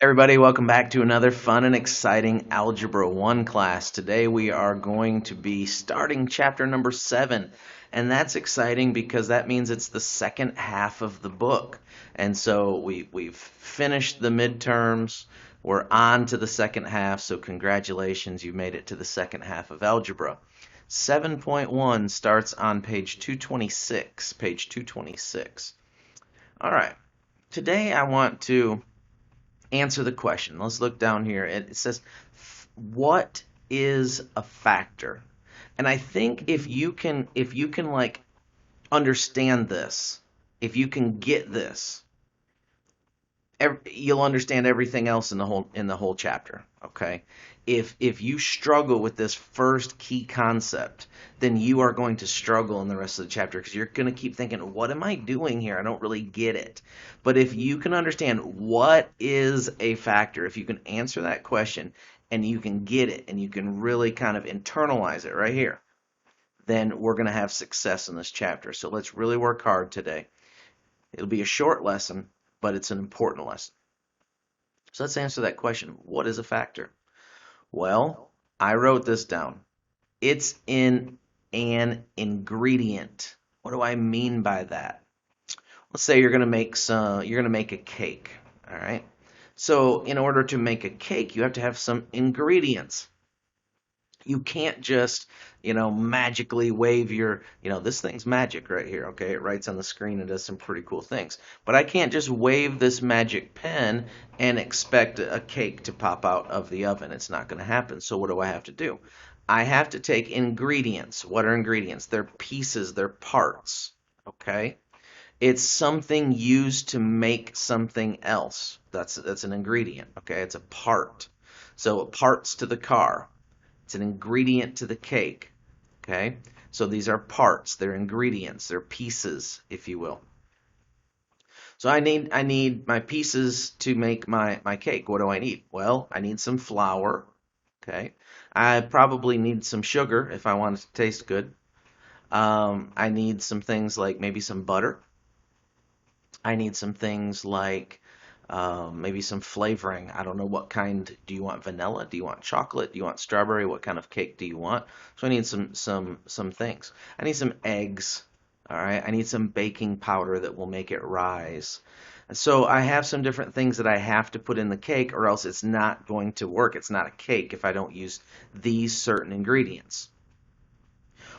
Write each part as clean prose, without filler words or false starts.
Everybody, welcome back to another fun and exciting Algebra 1 class. Today we are going to be starting chapter number 7, and that's exciting because that means it's the second half of the book. And so we've finished the midterms, we're on to the second half, so congratulations, you made it to the second half of Algebra. 7.1 starts on page 226, page 226. All right, today I want to answer the question. Let's look down here. It says, what is a factor? And I think if you can like understand this, if you can get this, you'll understand everything else in the whole chapter. Okay, if you struggle with this first key concept, then you are going to struggle in the rest of the chapter because you're going to keep thinking, what am I doing here? I don't really get it. But if you can understand what is a factor, if you can answer that question and you can get it and you can really kind of internalize it right here, then we're going to have success in this chapter. So let's really work hard today. It'll be a short lesson, but it's an important lesson. So let's answer that question. What is a factor? Well, I wrote this down. It's in an ingredient. What do I mean by that? Let's say you're going to make a cake, all right? So in order to make a cake, you have to have some ingredients. You can't just, magically wave this thing's magic right here, okay? It writes on the screen and does some pretty cool things. But I can't just wave this magic pen and expect a cake to pop out of the oven. It's not going to happen. So what do I have to do? I have to take ingredients. What are ingredients? They're pieces, they're parts, okay? It's something used to make something else. That's an ingredient, okay? It's a part. So parts to the car. It's an ingredient to the cake, okay? So these are parts, they're ingredients, they're pieces, if you will. So I need my pieces to make my cake. What do I need? Well, I need some flour, okay? I probably need some sugar if I want it to taste good. I need some things like maybe some butter. I need some things like maybe some flavoring. I don't know what kind. Do you want vanilla? Do you want chocolate? Do you want strawberry? What kind of cake do you want? So I need some things. I need some eggs. All right. I need some baking powder that will make it rise. And so I have some different things that I have to put in the cake, or else it's not going to work. It's not a cake if I don't use these certain ingredients.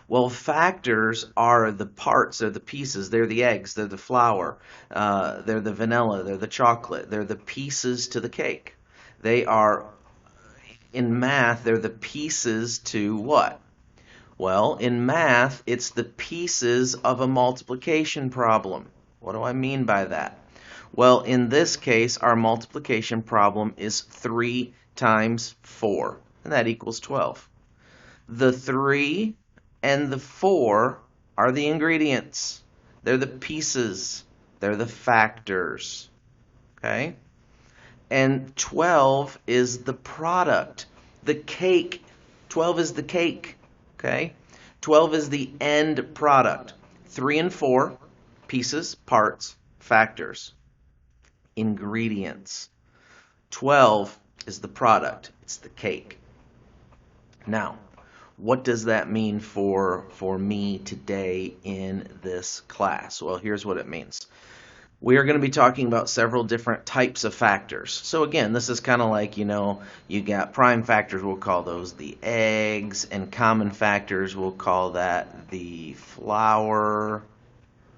Well, factors are the parts, they're the pieces, they're the eggs, they're the flour, they're the vanilla, they're the chocolate, they're the pieces to the cake. They are, in math, they're the pieces to what? Well, in math, it's the pieces of a multiplication problem. What do I mean by that? Well, in this case, our multiplication problem is 3 times 4, and that equals 12. The 3 and the 4 are the ingredients. They're the pieces. They're the factors. Okay? And 12 is the product. The cake. 12 is the cake. Okay? 12 is the end product. 3 and 4, pieces, parts, factors, ingredients. 12 is the product. It's the cake. Now, what does that mean for me today in this class? Well, here's what it means. We are going to be talking about several different types of factors. So again, this is kind of like, you got prime factors, we'll call those the eggs, and common factors, we'll call that the flour,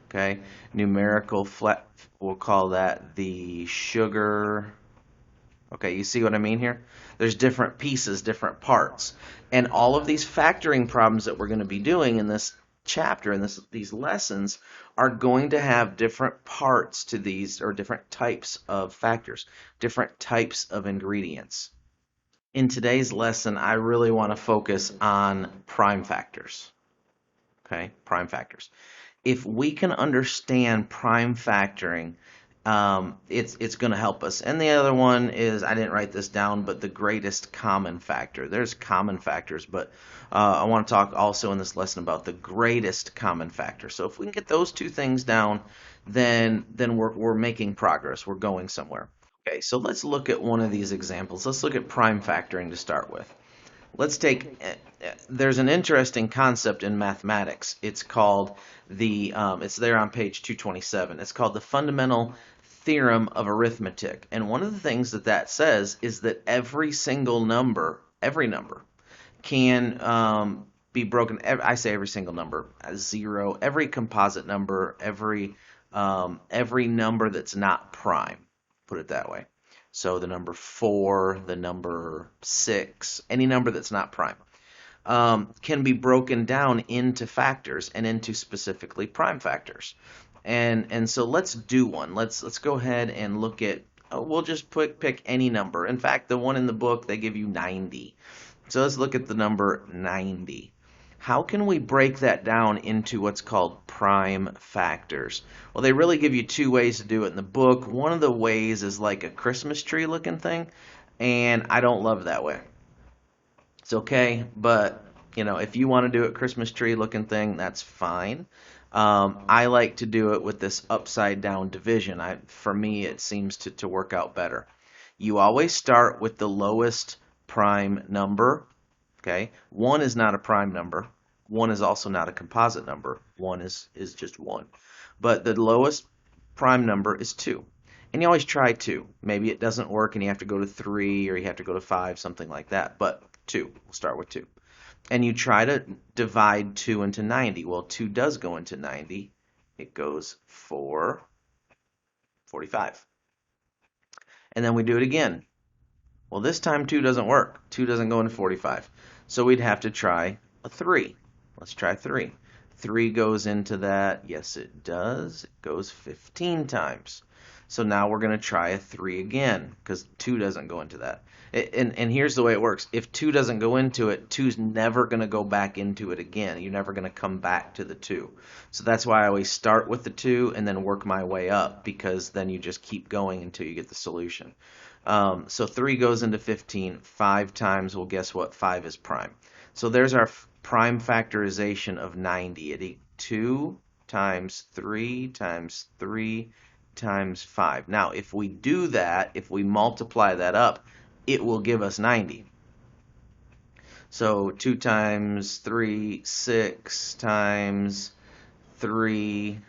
okay? Numerical, we'll call that the sugar. Okay, you see what I mean here? There's different pieces, different parts. And all of these factoring problems that we're going to be doing in this chapter, in these lessons, are going to have different parts to these, or different types of factors, different types of ingredients. In today's lesson, I really want to focus on prime factors. Okay, prime factors. If we can understand prime factoring, it's going to help us. And the other one is, I didn't write this down, but the greatest common factor. There's common factors, but I want to talk also in this lesson about the greatest common factor. So if we can get those two things down, then we're making progress. We're going somewhere. Okay, so let's look at one of these examples. Let's look at prime factoring to start with. Let's take, there's an interesting concept in mathematics. It's called it's there on page 227. It's called the fundamental theorem of arithmetic. And one of the things that that says is that every single number, every number, can be broken. I say every single number, zero, every composite number, every number that's not prime, put it that way. So the number 4, the number 6, any number that's not prime, can be broken down into factors and into specifically prime factors. And so let's do one. Let's go ahead and look at. We'll just pick any number. In fact, the one in the book they give you 90. So let's look at the number 90. How can we break that down into what's called prime factors? Well, they really give you two ways to do it in the book. One of the ways is like a Christmas tree looking thing, and I don't love that way. It's okay, but if you want to do it Christmas tree looking thing, that's fine. I like to do it with this upside down division. For me, it seems to work out better. You always start with the lowest prime number. Okay, 1 is not a prime number. 1 is also not a composite number. 1 is just 1. But the lowest prime number is 2. And you always try 2. Maybe it doesn't work and you have to go to 3 or you have to go to 5, something like that. But 2, we'll start with 2. And you try to divide 2 into 90. Well, 2 does go into 90. It goes 4, 45. And then we do it again. Well, this time 2 doesn't work. 2 doesn't go into 45. So we'd have to try a 3. Let's try 3. 3 goes into that. Yes, it does. It goes 15 times. So now we're going to try a 3 again because 2 doesn't go into that. And here's the way it works. If 2 doesn't go into it, 2's never going to go back into it again. You're never going to come back to the 2. So that's why I always start with the 2 and then work my way up, because then you just keep going until you get the solution. So 3 goes into 15 5 times. Well, guess what? 5 is prime. So there's our prime factorization of 90. 2 times 3 times 3 times 5. Now, if we do that, if we multiply that up, it will give us 90. So 2 times 3, 6 times 3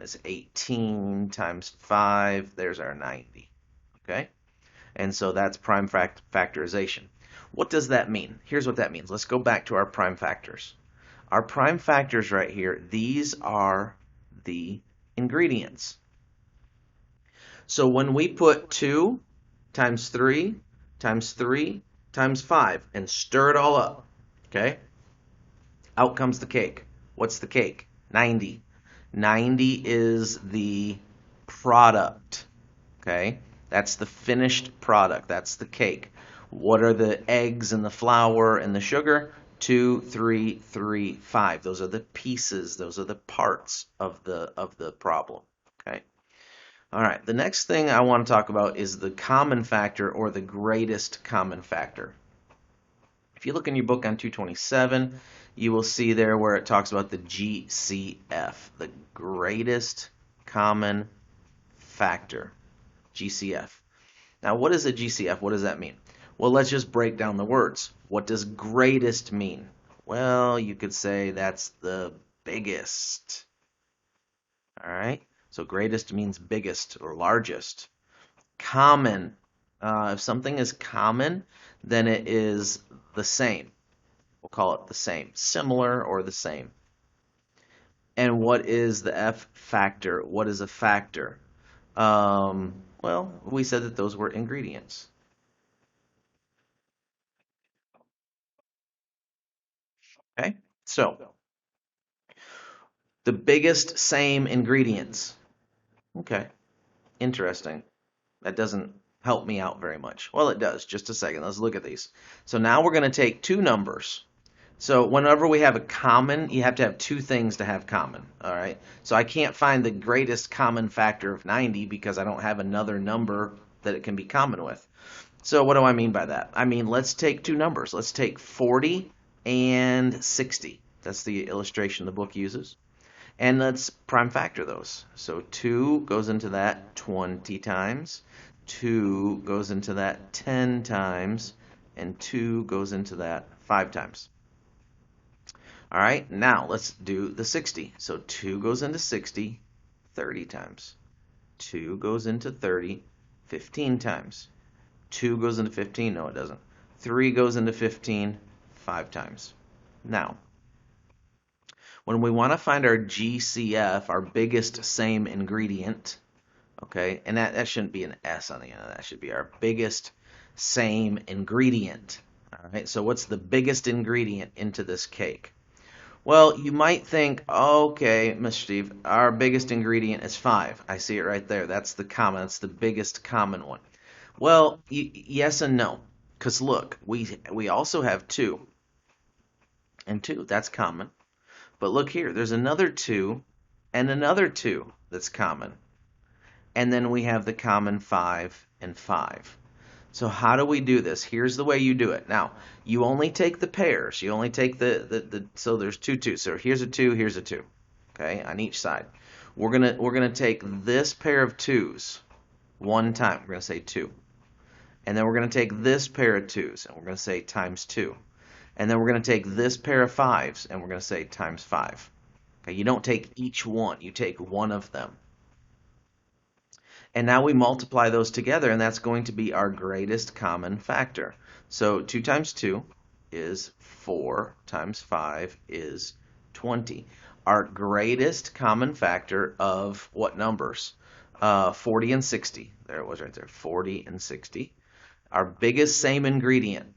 is 18 times 5. There's our 90. Okay? And so that's prime factorization. What does that mean? Here's what that means. Let's go back to our prime factors. Our prime factors right here, these are the ingredients. So when we put 2 times 3 times 3 times 5 and stir it all up, okay, out comes the cake. What's the cake? 90. 90 is the product, okay? That's the finished product. That's the cake. What are the eggs and the flour and the sugar? 2, 3, 3, 5. Those are the pieces. Those are the parts of the problem, okay? All right, the next thing I want to talk about is the common factor, or the greatest common factor. If you look in your book on 227, you will see there where it talks about the GCF, the greatest common factor, GCF. Now, what is a GCF? What does that mean? Well, let's just break down the words. What does greatest mean? Well, you could say that's the biggest. All right? So greatest means biggest or largest. Common. If something is common, then it is the same. We'll call it the same. Similar or the same. And what is the F factor? What is a factor? Well, we said that those were ingredients. Okay? So, the biggest same ingredients. Okay. Interesting. That doesn't help me out very much. Well, it does. Just a second. Let's look at these. So now we're going to take two numbers. So whenever we have a common, you have to have two things to have common. All right. So I can't find the greatest common factor of 90 because I don't have another number that it can be common with. So what do I mean by that? I mean, let's take two numbers. Let's take 40 and 60. That's the illustration the book uses. And let's prime factor those. So 2 goes into that 20 times. 2 goes into that 10 times, and 2 goes into that 5 times. All right, now let's do the 60. So 2 goes into 60 30 times. 2 goes into 30 15 times. 2 goes into 15, no it doesn't. 3 goes into 15 5 times. Now, when we want to find our GCF, our biggest same ingredient, okay, and that shouldn't be an S on the end of that, should be our biggest same ingredient. All right, so what's the biggest ingredient into this cake? Well, you might think, okay, Mr. Steve, our biggest ingredient is 5. I see it right there. That's the common, that's the biggest common one. Well, yes and no, because look, we also have 2, and 2, that's common. But look here, there's another 2 and another 2 that's common. And then we have the common 5 and 5. So how do we do this? Here's the way you do it. Now, you only take the pairs. You only take so there's 2 2s. So here's a 2, here's a 2. Okay, on each side. We're gonna take this pair of 2s one time. We're gonna say 2. And then we're gonna take this pair of 2s and we're gonna say times 2. And then we're gonna take this pair of 5s and we're gonna say times 5. Okay, you don't take each one, you take one of them. And now we multiply those together, and that's going to be our greatest common factor. So 2 times 2 is 4 times 5 is 20. Our greatest common factor of what numbers? 40 and 60. There it was right there, 40 and 60. Our biggest same ingredient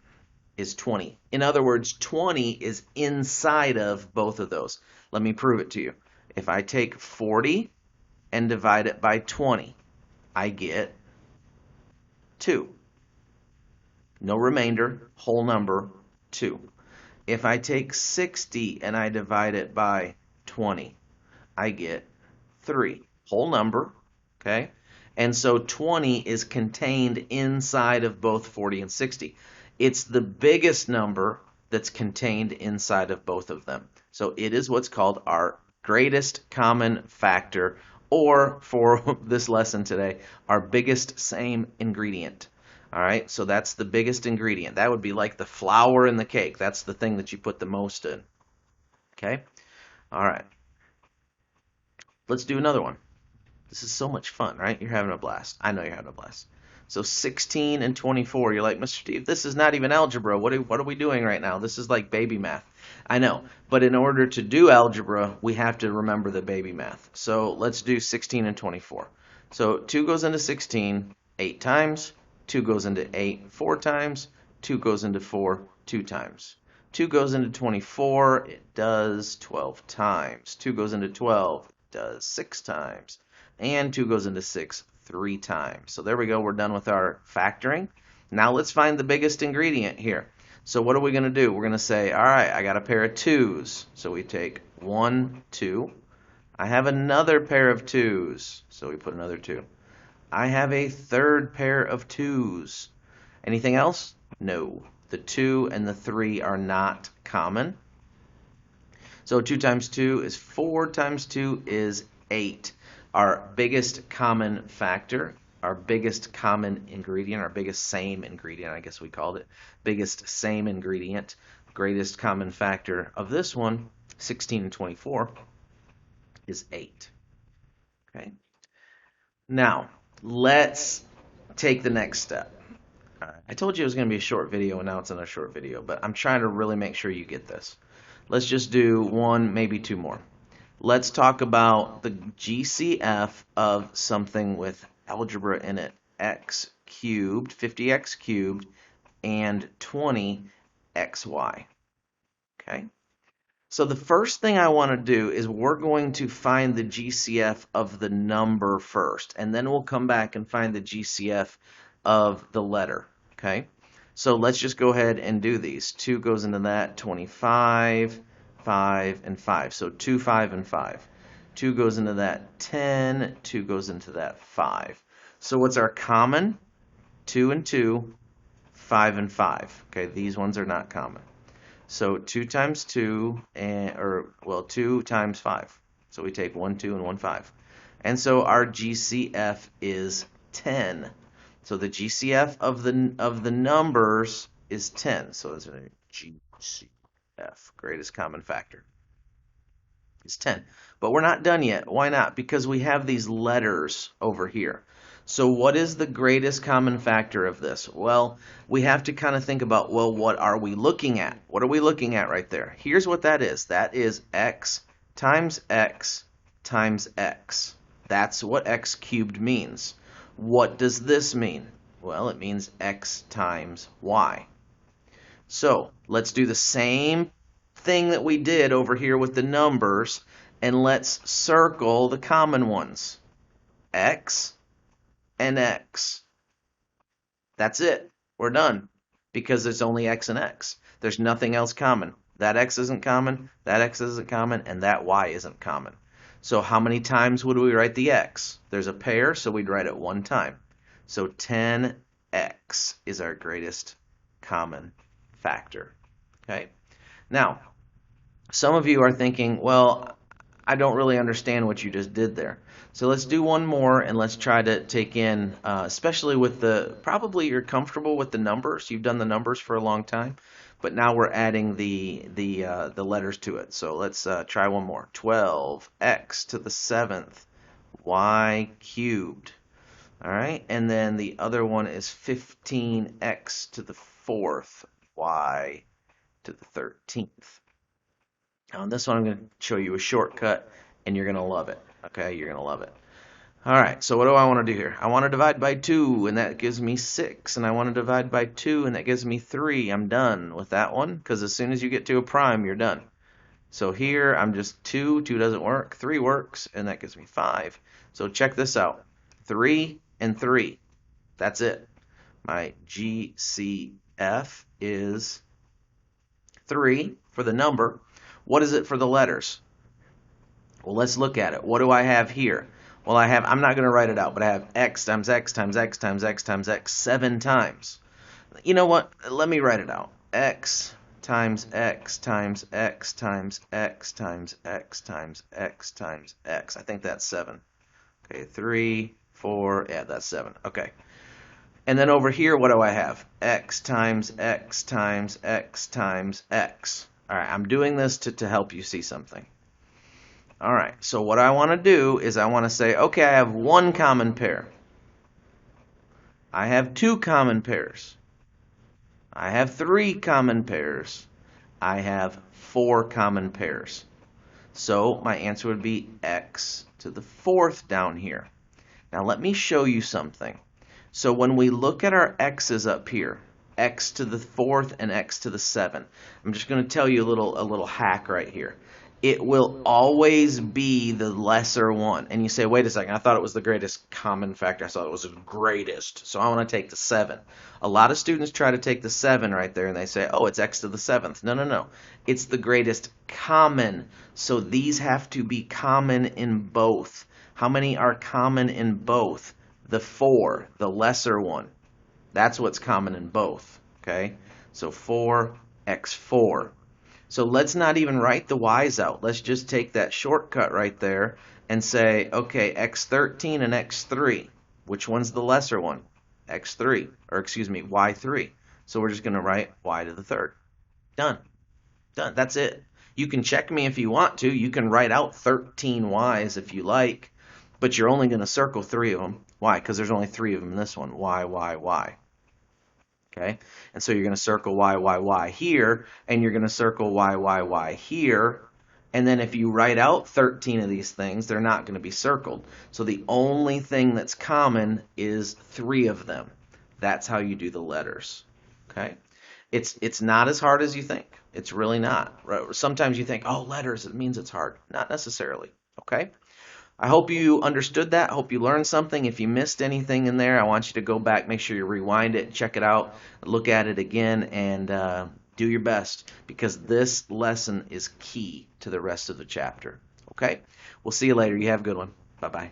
is 20. In other words, 20 is inside of both of those. Let me prove it to you. If I take 40 and divide it by 20, I get 2. No remainder, whole number, 2. If I take 60 and I divide it by 20, I get 3. Whole number, okay? And so 20 is contained inside of both 40 and 60. It's the biggest number that's contained inside of both of them. So it is what's called our greatest common factor, or for this lesson today, our biggest same ingredient. All right, so that's the biggest ingredient. That would be like the flour in the cake. That's the thing that you put the most in. Okay? All right. Let's do another one. This is so much fun, right? You're having a blast. I know you're having a blast. So 16 and 24, you're like, Mr. Steve, this is not even algebra. What are we doing right now? This is like baby math. I know, but in order to do algebra, we have to remember the baby math. So let's do 16 and 24. So 2 goes into 16 8 times, 2 goes into 8 4 times, 2 goes into 4 2 times. 2 goes into 24, it does 12 times. 2 goes into 12, it does 6 times. And 2 goes into 6 3 times. So there we go, we're done with our factoring. Now let's find the biggest ingredient here. So what are we going to do? We're going to say, all right, I got a pair of 2s. So we take 1, 2. I have another pair of 2s. So we put another 2. I have a third pair of 2s. Anything else? No. The 2 and the 3 are not common. So 2 times 2 is 4 times 2 is 8. Our biggest common factor, our biggest common ingredient, our biggest same ingredient, I guess we called it, biggest same ingredient, greatest common factor of this one, 16 and 24, is 8. Okay. Now, let's take the next step. All right. I told you it was going to be a short video, and now it's not a short video, but I'm trying to really make sure you get this. Let's just do 1, maybe 2 more. Let's talk about the GCF of something with algebra in it. X cubed, 50x cubed, and 20xy. Okay? So the first thing I want to do is we're going to find the GCF of the number first, and then we'll come back and find the GCF of the letter. Okay? So let's just go ahead and do these. 2 goes into that, 25, 5, and 5. So 2, 5, and 5. 2 goes into that, 10. 2 goes into that, 5. So what's our common? 2 and 2, 5 and 5. Okay, these ones are not common. So 2 times 2, 2 times 5. So we take 1, 2, and 1, 5. And so our GCF is 10. So the GCF of the numbers is 10. So it's a GCF, greatest common factor, is 10. But we're not done yet. Why not? Because we have these letters over here. So what is the greatest common factor of this? Well, we have to kind of think about, well, what are we looking at? What are we looking at right there? Here's what that is. That is x times x times x. That's what x cubed means. What does this mean? Well, it means x times y. So let's do the same thing that we did over here with the numbers, and let's circle the common ones. X and x. That's it. We're done. Because there's only x and x. There's nothing else common. That x isn't common, that x isn't common, and that y isn't common. So how many times would we write the x? There's a pair, so we'd write it one time. So 10x is our greatest common factor. Okay? Now, some of you are thinking, well, I don't really understand what you just did there. So let's do one more, and let's try to take in, especially with probably you're comfortable with the numbers. You've done the numbers for a long time, but now we're adding the letters to it. So let's try one more. 12x to the 7th, y cubed. All right, and then the other one is 15x to the 4th, y to the 13th. On this one, I'm going to show you a shortcut, and you're going to love it. Okay, you're going to love it. All right, so what do I want to do here? I want to divide by 2, and that gives me 6. And I want to divide by 2, and that gives me 3. I'm done with that one, because as soon as you get to a prime, you're done. So here, I'm just 2. 2 doesn't work. 3 works, and that gives me 5. So check this out. 3 and 3. That's it. My GCF is 3 for the number. What is it for the letters? Well, let's look at it. What do I have here? Well, I'm not going to write it out, but I have x times x times x times x times x 7 times. You know what? Let me write it out. X times x times x times x times x times x times x. I think that's 7. Okay, 3, 4, yeah, that's 7. Okay. And then over here, what do I have? X times x times x times x. All right, I'm doing this to help you see something. All right, so what I want to do is I want to say, okay, I have 1 common pair. I have 2 common pairs. I have 3 common pairs. I have 4 common pairs. So my answer would be x to the 4th down here. Now let me show you something. So when we look at our x's up here, x to the 4th and x to the 7th, I'm just going to tell you a little hack right here. It will always be the lesser one. And you say, wait a second, I thought it was the greatest common factor. I thought it was the greatest. So I want to take the 7. A lot of students try to take the 7 right there, and they say, oh, it's x to the 7th. No, no, no. It's the greatest common. So these have to be common in both. How many are common in both? The 4, the lesser one. That's what's common in both. Okay? So 4x4. So let's not even write the y's out. Let's just take that shortcut right there and say, okay, x13 and x3. Which one's the lesser one? x3, or excuse me, y3. So we're just going to write y to the 3rd. Done. Done. That's it. You can check me if you want to. You can write out 13 y's if you like, but you're only going to circle 3 of them. Why? Because there's only 3 of them in this one. Y, y, y. Okay, and so you're going to circle y, y, y here, and you're going to circle y, y, y here. And then if you write out 13 of these things, they're not going to be circled. So the only thing that's common is 3 of them. That's how you do the letters. Okay, it's not as hard as you think. It's really not. Sometimes you think, oh, letters, it means it's hard. Not necessarily. Okay. I hope you understood that. I hope you learned something. If you missed anything in there, I want you to go back, make sure you rewind it, check it out, look at it again, and do your best, because this lesson is key to the rest of the chapter. Okay? We'll see you later. You have a good one. Bye-bye.